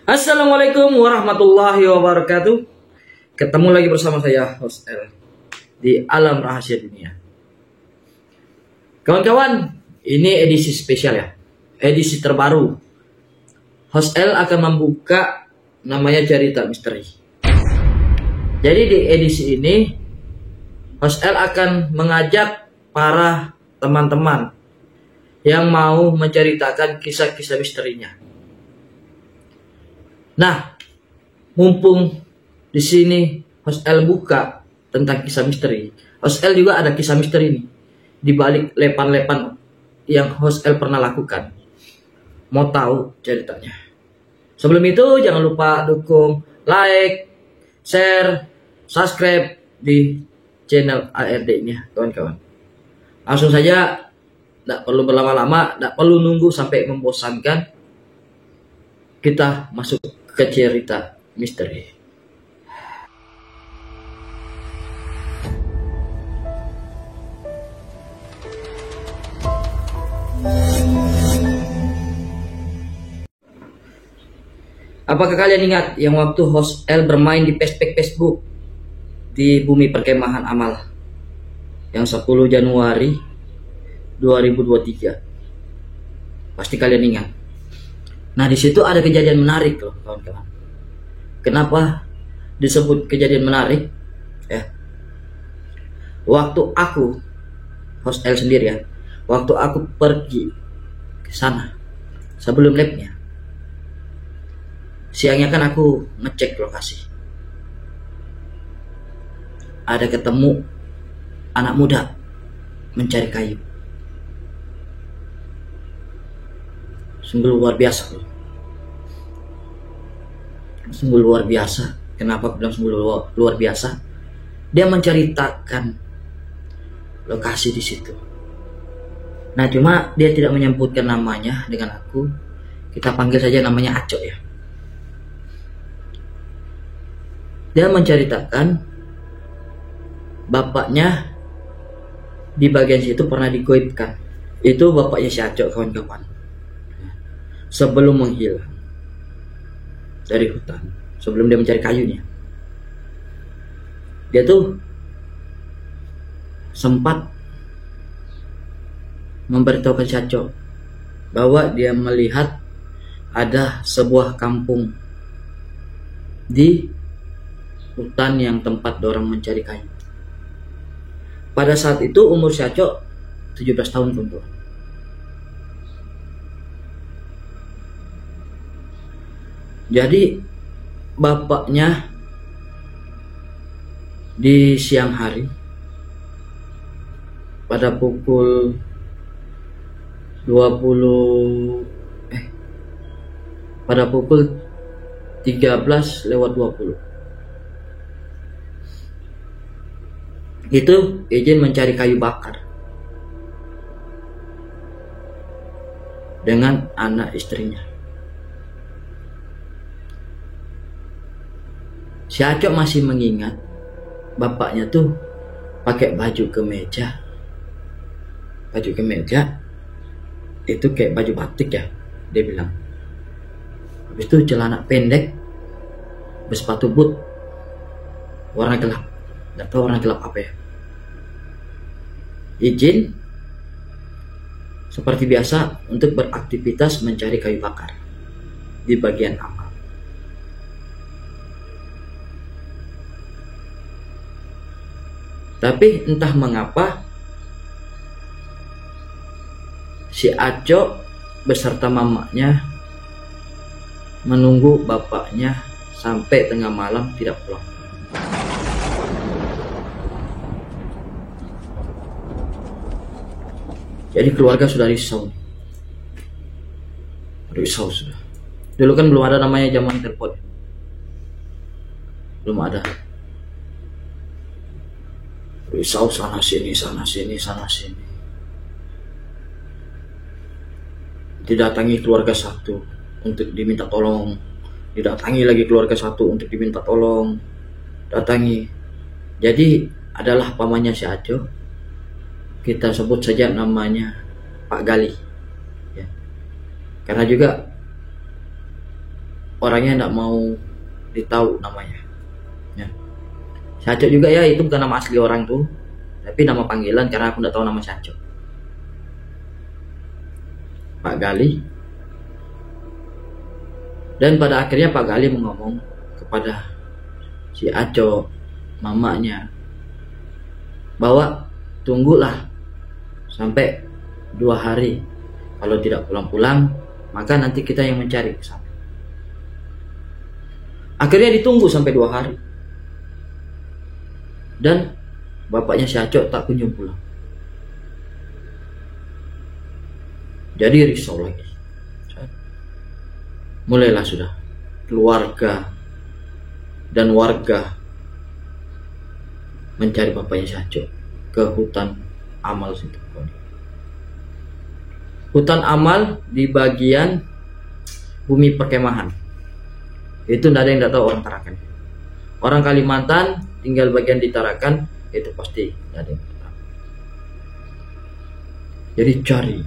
Assalamualaikum warahmatullahi wabarakatuh. Ketemu lagi bersama saya, Host L, di Alam Rahasia Dunia. Kawan-kawan, ini edisi spesial ya, edisi terbaru. Host L akan membuka namanya cerita misteri. Jadi di edisi ini, Host L akan mengajak para teman-teman yang mau menceritakan kisah-kisah misterinya. Nah, mumpung di sini Host L buka tentang kisah misteri, Host L juga ada kisah misteri nih di balik lepan-lepan yang Host L pernah lakukan. Mau tahu ceritanya? Sebelum itu jangan lupa dukung, like, share, subscribe di channel ARD-nya, kawan-kawan. Langsung saja, tidak perlu berlama-lama, tidak perlu nunggu sampai membosankan. Kita masuk ke cerita misteri. Apakah kalian ingat yang waktu Host L bermain di Facebook di Bumi Perkemahan Amal yang 10 Januari 2023? Pasti kalian ingat. Nah, di situ ada kejadian menarik loh, kawan-kawan. Kenapa disebut kejadian menarik? Ya. Waktu aku, Host L sendiri ya, waktu aku pergi ke sana sebelum labnya, siangnya kan aku ngecek lokasi. Ada ketemu anak muda mencari kayu. Sungguh luar biasa loh. Sungguh luar biasa. Kenapa aku bilang sungguh luar biasa? Dia menceritakan lokasi di situ. Nah, cuma dia tidak menyebutkan namanya dengan aku. Kita panggil saja namanya Acok ya. Dia menceritakan bapaknya di bagian situ pernah digoibkan. Itu bapaknya si Acok, kawan-kawan. Sebelum menghilang dari hutan, sebelum dia mencari kayunya, dia tuh sempat memberitahukan si Acok bahwa dia melihat ada sebuah kampung di hutan yang tempat dorang mencari kayu. Pada saat itu umur si Acok 17 tahun teman-teman. Jadi bapaknya di siang hari pada pukul 13:20 itu izin mencari kayu bakar dengan anak istrinya. Si Acok masih mengingat bapaknya tuh pakai baju kemeja. Baju kemeja itu kayak baju batik ya, dia bilang. Habis itu celana pendek bersepatu boot warna gelap. Nggak tahu warna gelap apa ya. Izin seperti biasa untuk beraktivitas mencari kayu bakar di bagian amal. Tapi entah mengapa si Acok beserta mamanya menunggu bapaknya sampai tengah malam tidak pulang. Jadi keluarga sudah risau. Risau sudah. Dulu kan belum ada namanya zaman telepon. Belum ada. Risau sana sini, sana sini, sana sini. Didatangi keluarga satu untuk diminta tolong. Didatangi lagi keluarga satu untuk diminta tolong. Datangi. Jadi adalah pamannya si Acok. Kita sebut saja namanya Pak Gali. Ya. Karena juga orangnya tidak mau ditahu namanya. Ya. Sacok juga ya, itu bukan nama asli orang tuh, tapi nama panggilan karena aku tidak tahu nama Sacok. Pak Gali. Dan pada akhirnya Pak Gali ngomong kepada si Aco, mamanya, bahwa tunggulah sampai 2 hari. Kalau tidak pulang-pulang, maka nanti kita yang mencari ke sana. Akhirnya ditunggu sampai 2 hari. Dan bapaknya si Aco tak kunjung pulang. Jadi risau lagi. Mulailah sudah keluarga dan warga mencari bapaknya si Aco ke hutan amal situ. Hutan amal di bagian bumi perkemahan. Itu tidak ada yang tidak tahu orang Tarakan. Orang Kalimantan tinggal bagian di Tarakan, itu pasti tidak ada yang tahu. Jadi cari,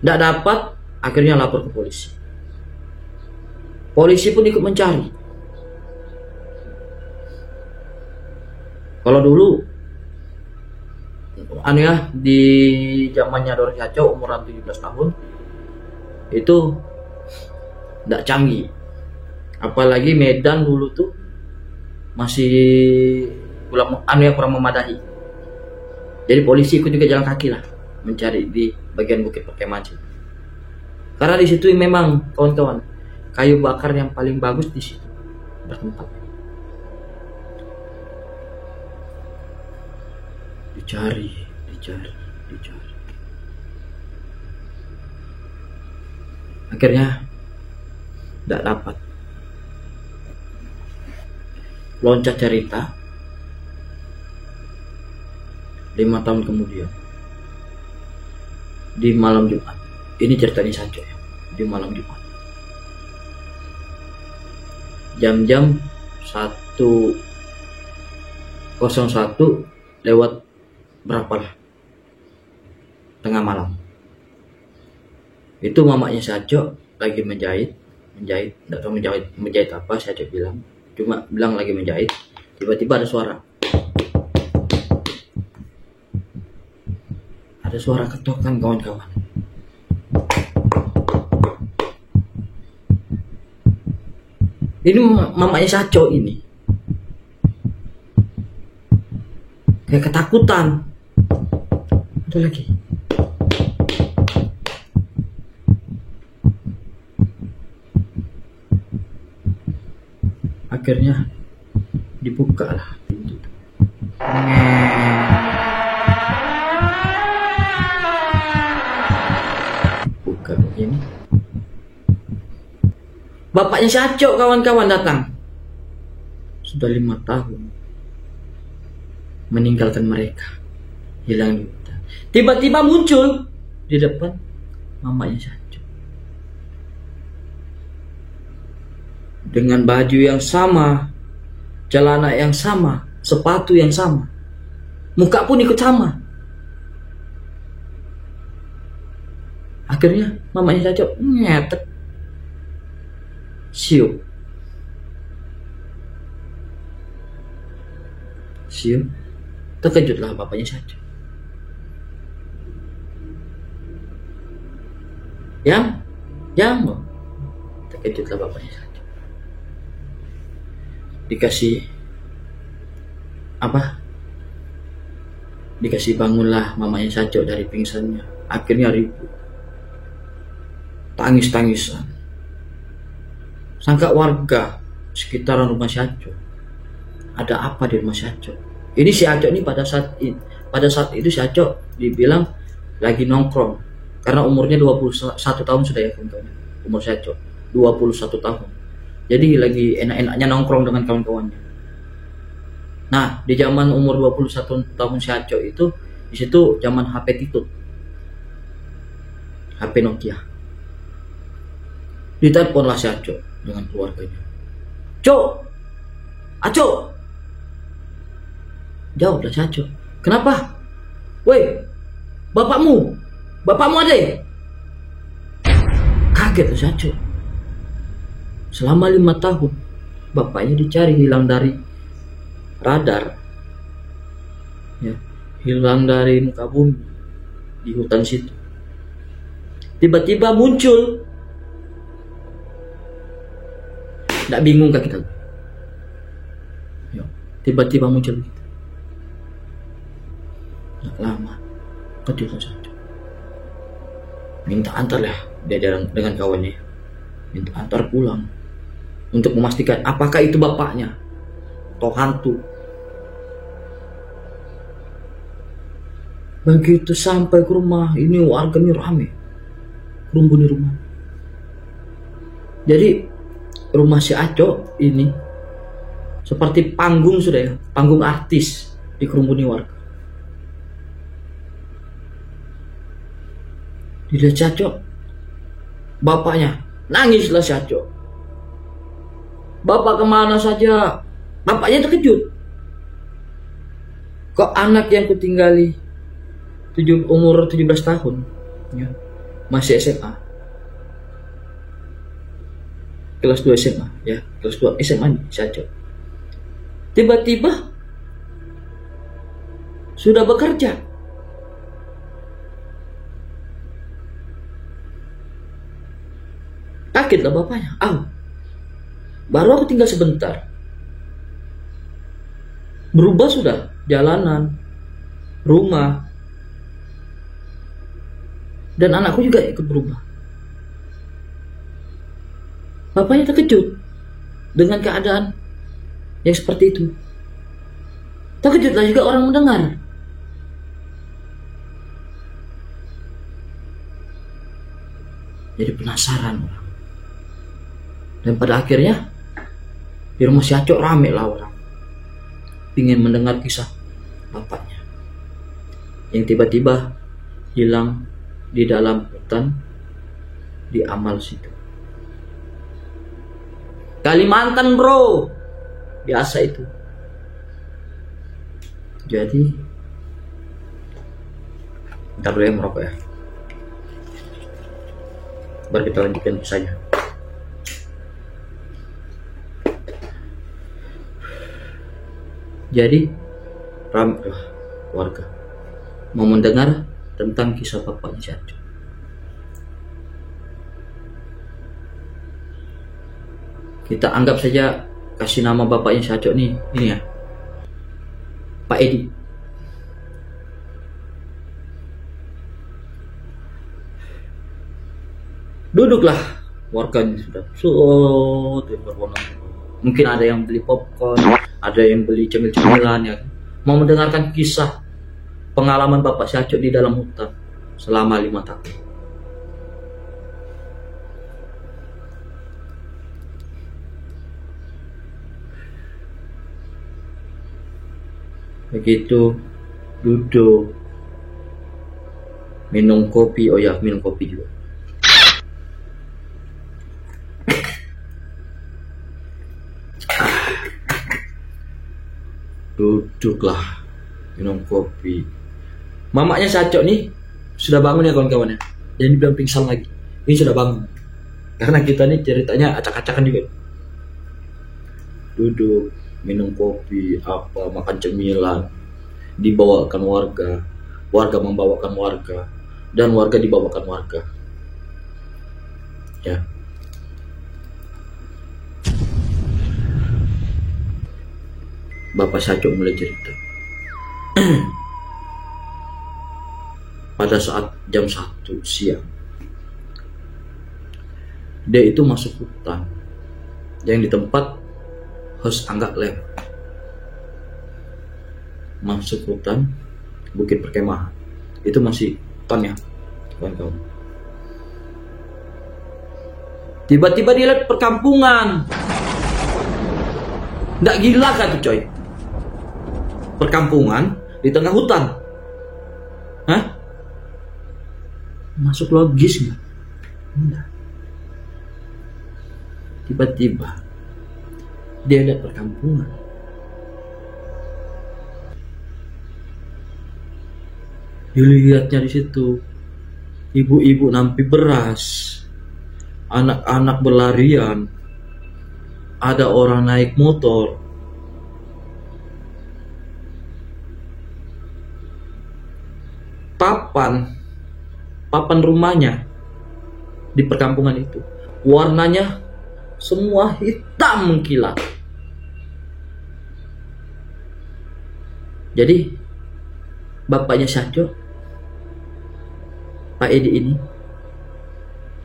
tidak dapat, akhirnya lapor ke polisi. Polisi pun ikut mencari. Kalau dulu di zamannya Doro Sacok umuran 17 tahun itu tidak canggih, apalagi medan dulu tuh masih kurang memadai. Jadi polisi ikut juga jalan kaki lah mencari di bagian bukit perkemahan. Karena di situ memang kawan-kawan kayu bakar yang paling bagus di situ bertempat. Dicari. Akhirnya tidak dapat. Loncat cerita 5 tahun kemudian di malam Jumat. Ini ceritanya Sacok ya. Di malam Jumat. Jam-jam 1:01 lewat berapa lah, tengah malam. Itu mamanya Sacok lagi menjahit, tidak tahu menjahit apa. Sacok bilang, cuma bilang lagi menjahit. Tiba-tiba ada suara. Ada suara ketokan kawan-kawan. Ini mamanya Sacok ini kayak ketakutan. Ada lagi. Akhirnya dibuka lah pintu. Buka begini. Bapaknya Sacok kawan-kawan datang. Sudah 5 tahun meninggalkan mereka, hilang di hutan. Tiba-tiba muncul di depan mamanya Sacok dengan baju yang sama, celana yang sama, sepatu yang sama, muka pun ikut sama. Akhirnya mamanya Sacok ngetek, siup. Terkejutlah bapaknya Sacok. Yang terkejutlah bapaknya Sacok. Dikasih bangunlah mamanya Sacok dari pingsannya. Akhirnya ribut, tangis-tangisan. Sangka warga sekitaran rumah Sacok, ada apa di rumah Sacok? Ini si Sacok ini pada saat itu Sacok dibilang lagi nongkrong, karena umurnya 21 tahun sudah ya kawan-kawan. Umur Sacok 21 tahun. Jadi lagi enak-enaknya nongkrong dengan kawan-kawannya. Nah, di zaman umur 21 tahun Sacok itu, di situ zaman HP Titut. HP Nokia. Diteleponlah Sacok dengan keluarganya. Cok, Aco. Jawablah Sacok. Kenapa? Woi, bapakmu ada. Kaget tuh Saco. Selama 5 tahun bapaknya dicari, hilang dari radar, ya, hilang dari muka bumi di hutan situ. Tiba-tiba muncul. Nggak bingung kan kita? Ya, tiba-tiba muncul gitu. Nggak lama ketiduran Saco. Minta antar lah dia dengan kawannya, minta antar pulang untuk memastikan apakah itu bapaknya atau hantu. Begitu sampai ke rumah, ini warganya rame, kerumbun di rumah. Jadi rumah si Aco ini seperti panggung sudah ya, panggung artis dikerumuni warga. Dilihat si Aco, bapaknya nangislah si Aco. Bapak kemana saja? Bapaknya terkejut. Kok anak yang kutinggali umur 17 tahun, ya, masih SMA, kelas 2 SMA, ya, kelas 2 SMA nih, Saco. Tiba-tiba sudah bekerja. Kagetlah bapaknya. Baru aku tinggal sebentar, berubah sudah jalanan, rumah, dan anakku juga ikut berubah. Bapaknya terkejut dengan keadaan yang seperti itu. Terkejutlah juga orang mendengar. Jadi penasaran orang. Dan pada akhirnya di rumah si Acok rame lah orang, ingin mendengar kisah bapaknya yang tiba-tiba hilang di dalam hutan di Amal situ. Kalimantan bro, biasa itu. Jadi ntar dulu ya merokok ya, baru kita lanjutkan kisahnya. Jadi ramai warga mau mendengar tentang kisah bapaknya Saco. Kita anggap saja kasih nama bapaknya Saco nih, ini ya, Pak Edi. Duduklah warganya sudah berbondong-bondong. Mungkin ada yang beli popcorn, ada yang beli cemil-cemilan, ya, mau mendengarkan kisah pengalaman Bapak Saco di dalam hutan selama 5 tahun. Begitu duduk minum kopi, oh ya, minum kopi juga. Duduklah minum kopi. Mamanya Saco nih sudah bangun ya kawan-kawan ya. Jadi belum pingsan lagi. Ini sudah bangun. Karena kita nih ceritanya acak-acakan juga. Duduk minum kopi, makan cemilan, dibawakan warga, warga membawakan warga, dan warga dibawakan warga. Ya. Bapak Saco mulai cerita. Pada saat jam 1 siang, dia itu masuk hutan yang di tempat host Angga lewat. Masuk hutan Bukit Perkemahan, itu masih hutan ya kawan-kawan. Tiba-tiba dia lihat perkampungan. Nggak gila kan tuh coy? Perkampungan di tengah hutan. Hah? Masuk logis nggak? Enggak. Tiba-tiba dia lihat perkampungan. Dilihatnya di situ ibu-ibu nampi beras, anak-anak berlarian, ada orang naik motor. Papan rumahnya di perkampungan itu warnanya semua hitam mengkilat. Jadi bapaknya Satyo, Pak Edi ini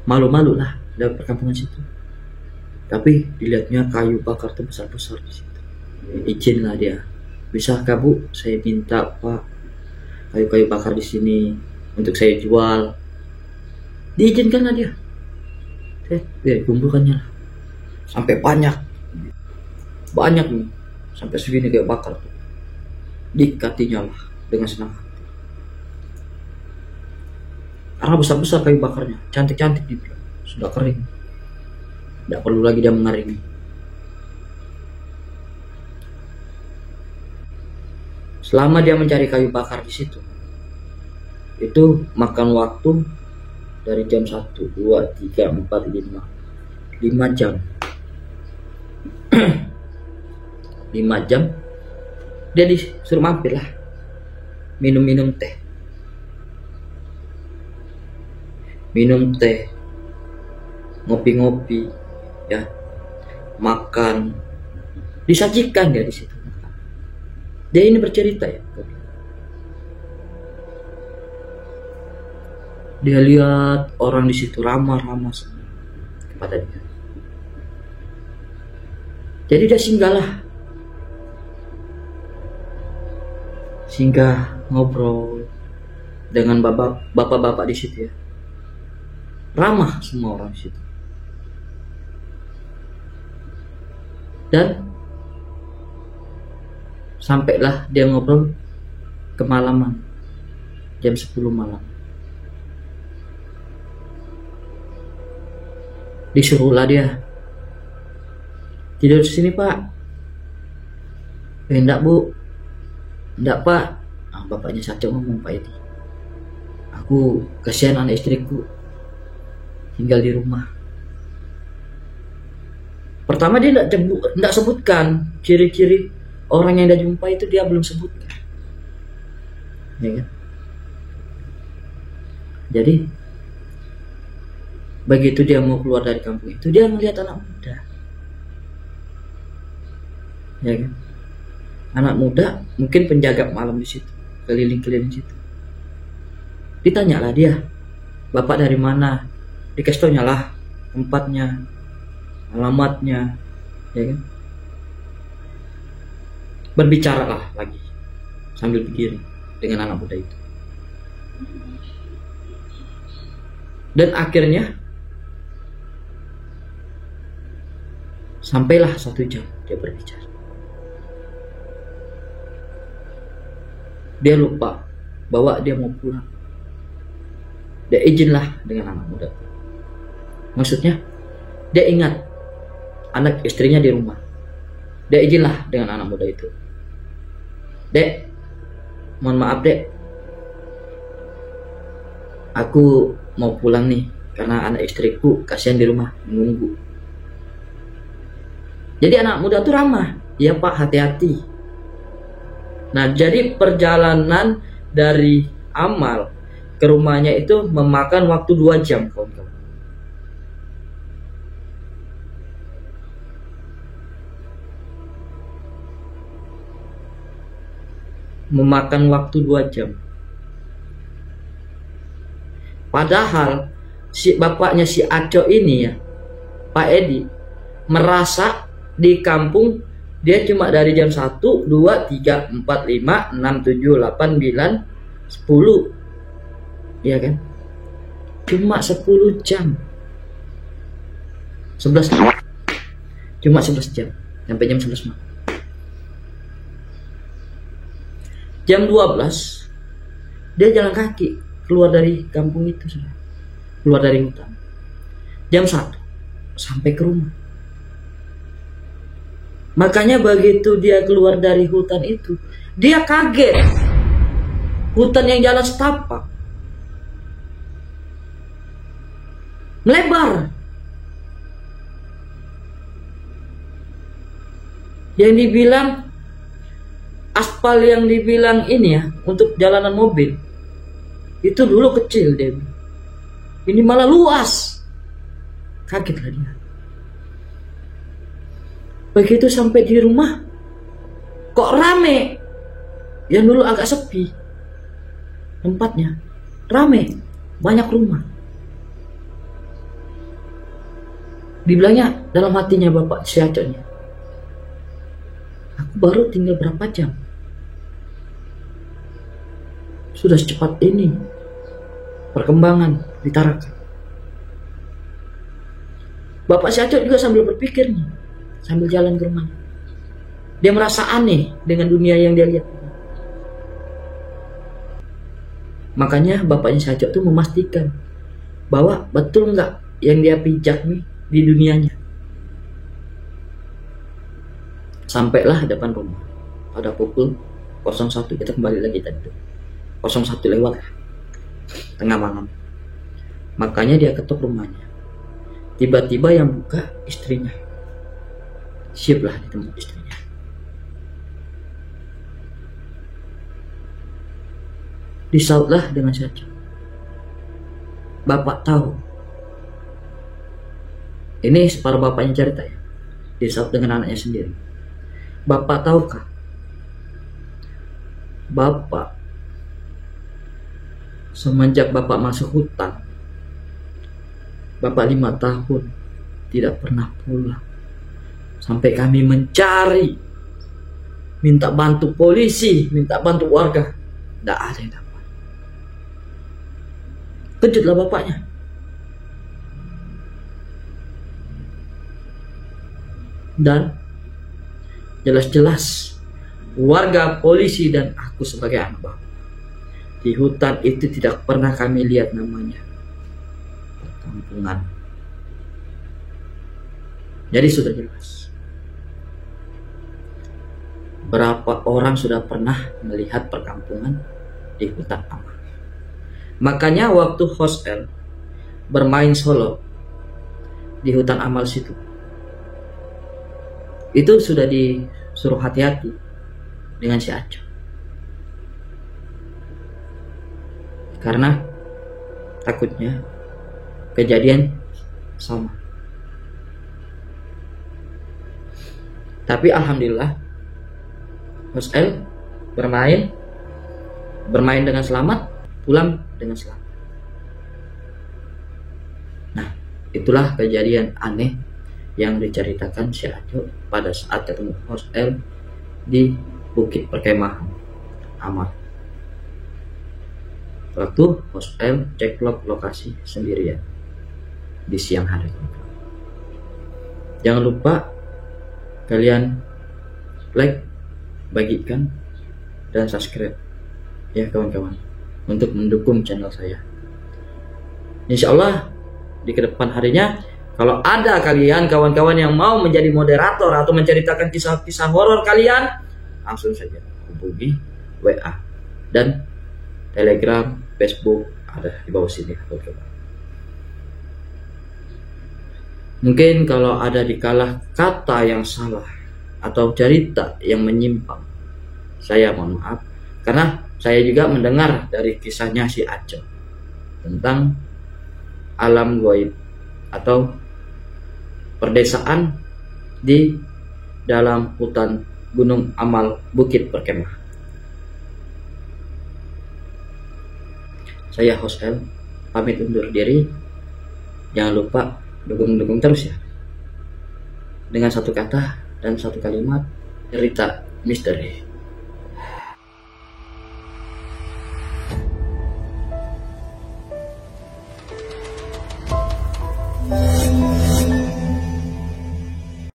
malu-malu lah dari perkampungan situ. Tapi dilihatnya kayu bakar tuh besar-besar di situ. Izinlah dia, bisakah Bu, saya minta Pak kayu-kayu bakar di sini untuk saya jual. Diizinkanlah dia. Kumpulkannya lah. Sampai banyak nih, sampai segini kayak bakar tuh. Dikatinya lah dengan senang hati. Karena besar-besar kayu bakarnya, cantik-cantik dibilang, sudah kering. Tidak perlu lagi dia mengaringi. Selama dia mencari kayu bakar di situ, itu makan waktu dari jam 1, 2, 3, 4, 5 jam. 5 jam dia disuruh mampir lah, minum teh, ngopi-ngopi, ya, makan, disajikan dia di situ. Dia ini bercerita ya, dia lihat orang di situ ramah-ramah kepada dia. Jadi dia singgah ngobrol dengan bapak-bapak di situ ya. Ramah semua orang di situ. Dan sampailah dia ngobrol kemalaman, jam 10 malam. Disuruhlah dia, tidur di sini Pak. Enggak Bu, enggak Pak. Bapaknya Satyo ngomong, Pak Edi, aku kasihan anak istriku tinggal di rumah. Pertama dia enggak sebutkan ciri-ciri orang yang dia jumpa itu, dia belum sebutkan, ya kan? Jadi begitu dia mau keluar dari kampung itu, dia melihat anak muda, ya kan? Anak muda mungkin penjaga malam di situ, keliling-keliling situ. Ditanyalah dia, Bapak dari mana? Dikasih taunya lah tempatnya, alamatnya, ya kan? Berbicaralah lagi sambil pikir dengan anak muda itu. Dan akhirnya sampailah 1 jam dia berbicara. Dia lupa bahwa dia mau pulang. Dia izinlah dengan anak muda. Maksudnya dia ingat anak istrinya di rumah. Dia izinlah dengan anak muda itu. Dek, mohon maaf Dek, aku mau pulang nih karena anak istriku kasihan di rumah menunggu. Jadi anak muda tuh ramah, ya Pak, hati-hati. Nah, jadi perjalanan dari Amal ke rumahnya itu memakan waktu 2 jam, kawan-kawan. Memakan waktu 2 jam. Padahal si bapaknya si Aco ini ya, Pak Edi, merasa di kampung dia cuma dari jam 1, 2, 3, 4, 5, 6, 7, 8, 9, 10. Iya kan? Cuma 10 jam. 11 jam. Cuma 11 jam. Sampai jam 11 malam. Jam 12 dia jalan kaki keluar dari kampung itu, sudah keluar dari hutan. Jam 1 sampai ke rumah. Makanya begitu dia keluar dari hutan itu, dia kaget. Hutan yang jalan setapak, melebar. Yang dibilang aspal yang dibilang ini ya untuk jalanan mobil itu dulu kecil dia. Ini malah luas. Kagetlah dia. Begitu sampai di rumah kok rame. Yang dulu agak sepi tempatnya, rame, banyak rumah. Dibilangnya dalam hatinya bapak si Acoknya, aku baru tinggal berapa jam sudah secepat ini perkembangan di Tarakan. Bapak si Acok juga sambil berpikir nih, sambil jalan ke rumah. Dia merasa aneh dengan dunia yang dia lihat. Makanya bapaknya si Acok tuh memastikan bahwa betul nggak yang dia pijak nih di dunianya. Sampailah depan rumah pada pukul 01. Kita kembali lagi tadi 01 lewat tengah malam. Makanya dia ketuk rumahnya. Tiba-tiba yang buka istrinya. Siaplah ditemu istrinya. Disautlah dengan si Acok. Bapak tahu. Ini separuh bapaknya cerita ya. Disaut dengan anaknya sendiri. Bapak tahukah? Bapak semenjak bapak masuk hutan, bapak 5 tahun tidak pernah pulang. Sampai kami mencari, minta bantu polisi, minta bantu warga, tidak ada yang dapat. Kejutlah bapaknya. Dan jelas-jelas warga, polisi, dan aku sebagai anak bapak di hutan itu tidak pernah kami lihat namanya perkampungan. Jadi sudah jelas berapa orang sudah pernah melihat perkampungan di hutan amal. Makanya waktu Host L bermain solo di hutan amal situ, itu sudah disuruh hati-hati dengan si Acok. Karena takutnya kejadian sama. Tapi alhamdulillah Host L bermain dengan selamat, pulang dengan selamat. Nah, itulah kejadian aneh yang diceritakan si Acok pada saat ketemu Host L di Bukit Perkemahan Amal. Waktu Host L cek lokasi sendirian di siang hari. Jangan lupa kalian like, bagikan, dan subscribe ya kawan-kawan, untuk mendukung channel saya. Insya Allah di kedepan harinya, kalau ada kalian kawan-kawan yang mau menjadi moderator atau menceritakan kisah-kisah horor kalian, langsung saja hubungi WA dan Telegram, Facebook ada di bawah sini. Mungkin kalau ada dikalah kata yang salah atau cerita yang menyimpang, saya mohon maaf, karena saya juga mendengar dari kisahnya si Acok tentang alam gaib atau perdesaan di dalam hutan Gunung Amal Bukit Perkemahan. Saya Host L pamit undur diri. Jangan lupa dukung terus ya, dengan satu kata dan satu kalimat, cerita misteri.